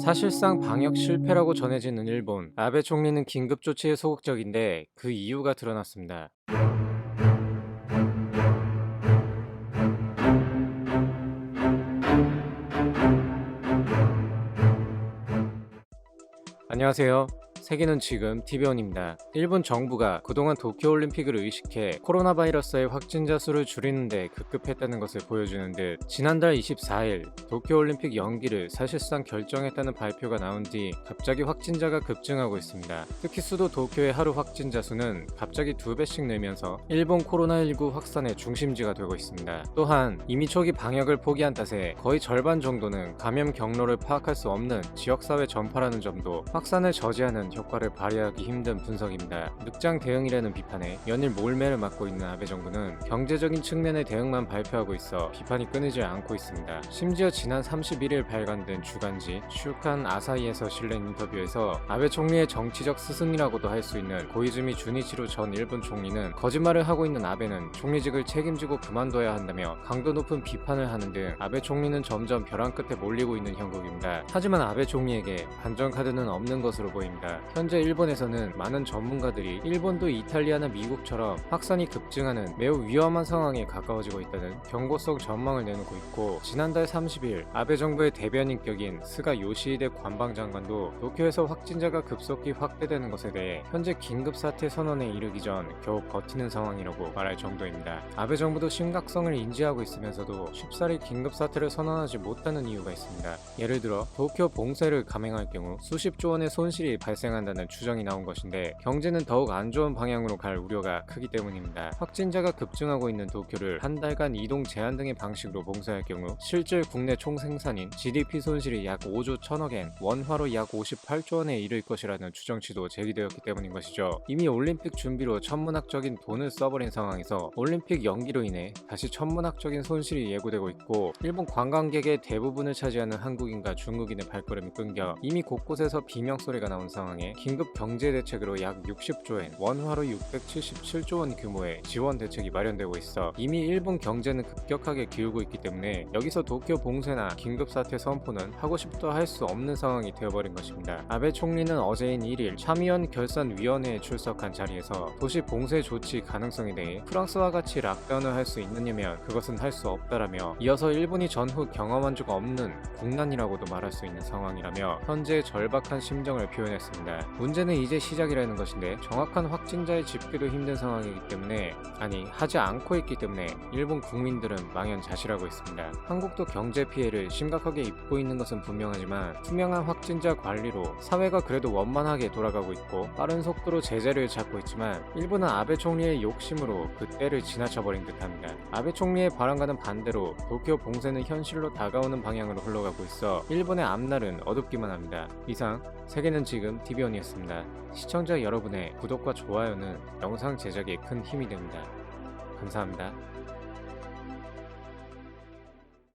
사실상 방역 실패라고 전해지는 일본. 아베 총리는 긴급 조치에 소극적인데 그 이유가 드러났습니다. 안녕하세요. 세계는 지금 TV원입니다. 일본 정부가 그동안 도쿄올림픽을 의식해 코로나 바이러스의 확진자 수를 줄이는데 급급했다는 것을 보여주는 듯 지난달 24일 도쿄올림픽 연기를 사실상 결정했다는 발표가 나온 뒤 갑자기 확진자가 급증하고 있습니다. 특히 수도 도쿄의 하루 확진자 수는 갑자기 2배씩 늘면서 일본 코로나19 확산의 중심지가 되고 있습니다. 또한 이미 초기 방역을 포기한 탓에 거의 절반 정도는 감염 경로를 파악할 수 없는 지역사회 전파라는 점도 확산을 저지하는 효과를 발휘하기 힘든 분석입니다. 늑장 대응이라는 비판에 연일 몰매를 맞고 있는 아베 정부는 경제적인 측면의 대응만 발표하고 있어 비판이 끊이지 않고 있습니다. 심지어 지난 31일 발간된 주간지 슈칸 아사히에서 실린 인터뷰에서 아베 총리의 정치적 스승이라고도 할 수 있는 고이즈미 주니치로 전 일본 총리는 거짓말을 하고 있는 아베는 총리직을 책임지고 그만둬야 한다며 강도 높은 비판을 하는 등 아베 총리는 점점 벼랑 끝에 몰리고 있는 형국입니다. 하지만 아베 총리에게 반전 카드는 없는 것으로 보입니다. 현재 일본에서는 많은 전문가들이 일본도 이탈리아나 미국처럼 확산이 급증하는 매우 위험한 상황에 가까워지고 있다는 경고성 전망을 내놓고 있고, 지난달 30일 아베 정부의 대변인격인 스가 요시히데 관방장관도 도쿄에서 확진자가 급속히 확대되는 것에 대해 현재 긴급사태 선언에 이르기 전 겨우 버티는 상황이라고 말할 정도입니다. 아베 정부도 심각성을 인지하고 있으면서도 쉽사리 긴급사태를 선언하지 못하는 이유가 있습니다. 예를 들어 도쿄 봉쇄를 감행할 경우 수십조 원의 손실이 발생한다는 추정이 나온 것인데, 경제는 더욱 안 좋은 방향으로 갈 우려가 크기 때문입니다. 확진자가 급증하고 있는 도쿄를 한 달간 이동 제한 등의 방식으로 봉쇄할 경우 실질 국내 총생산인 GDP 손실이 약 5조 1천억엔, 원화로 약 58조 원에 이를 것이라는 추정치도 제기되었기 때문인 것이죠. 이미 올림픽 준비로 천문학적인 돈을 써버린 상황에서 올림픽 연기로 인해 다시 천문학적인 손실이 예고되고 있고, 일본 관광객의 대부분을 차지하는 한국인과 중국인의 발걸음이 끊겨 이미 곳곳에서 비명소리가 나온 상황에 긴급 경제 대책으로 약 60조엔, 원화로 677조 원 규모의 지원 대책이 마련되고 있어 이미 일본 경제는 급격하게 기울고 있기 때문에 여기서 도쿄 봉쇄나 긴급사태 선포는 하고 싶도 할 수 없는 상황이 되어버린 것입니다. 아베 총리는 어제인 1일 참의원 결산위원회에 출석한 자리에서 도시 봉쇄 조치 가능성에 대해 프랑스와 같이 락다운을 할 수 있느냐면 그것은 할 수 없다라며, 이어서 일본이 전후 경험한 적 없는 국난이라고도 말할 수 있는 상황이라며 현재의 절박한 심정을 표현했습니다. 문제는 이제 시작이라는 것인데 정확한 확진자의 집계도 힘든 상황이기 때문에, 하지 않고 있기 때문에 일본 국민들은 망연자실하고 있습니다. 한국도 경제 피해를 심각하게 입고 있는 것은 분명하지만 투명한 확진자 관리로 사회가 그래도 원만하게 돌아가고 있고 빠른 속도로 제재를 잡고 있지만, 일본은 아베 총리의 욕심으로 그 때를 지나쳐버린 듯합니다. 아베 총리의 바람과는 반대로 도쿄 봉쇄는 현실로 다가오는 방향으로 흘러가고 있어 일본의 앞날은 어둡기만 합니다. 이상 세계는 지금 TV원이었습니다. 시청자 여러분의 구독과 좋아요는 영상 제작에 큰 힘이 됩니다. 감사합니다.